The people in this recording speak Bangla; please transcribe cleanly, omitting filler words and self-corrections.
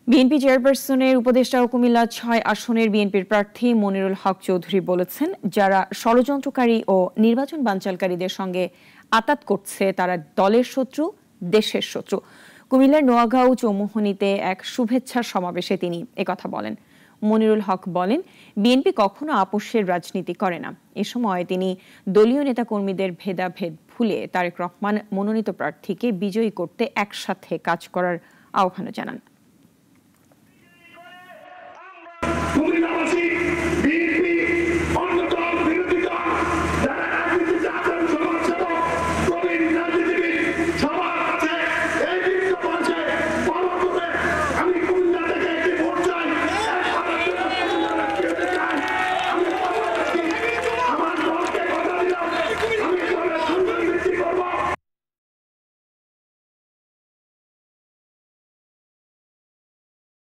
বিএনপি চেয়ারপারসনের উপদেষ্টা ও কুমিল্লা ৬ আসনের বিএনপির প্রার্থী মনিরুল হক চৌধুরী বলেছেন, যারা ষড়যন্ত্রকারী ও নির্বাচন বানচালকারীদের সঙ্গে আঁতাত করছে তারা দলের শত্রু, দেশের শত্রু। কুমিল্লার নোয়াগাঁও চৌমুহনীতে এক শুভেচ্ছা সমাবেশে তিনি একথা বলেন। মনিরুল হক বলেন, বিএনপি কখনো আপোষের রাজনীতি করে না। এ সময় তিনি দলীয় নেতাকর্মীদের ভেদাভেদ ভুলে তারেক রহমান মনোনীত প্রার্থীকে বিজয়ী করতে একসাথে কাজ করার আহ্বান জানান।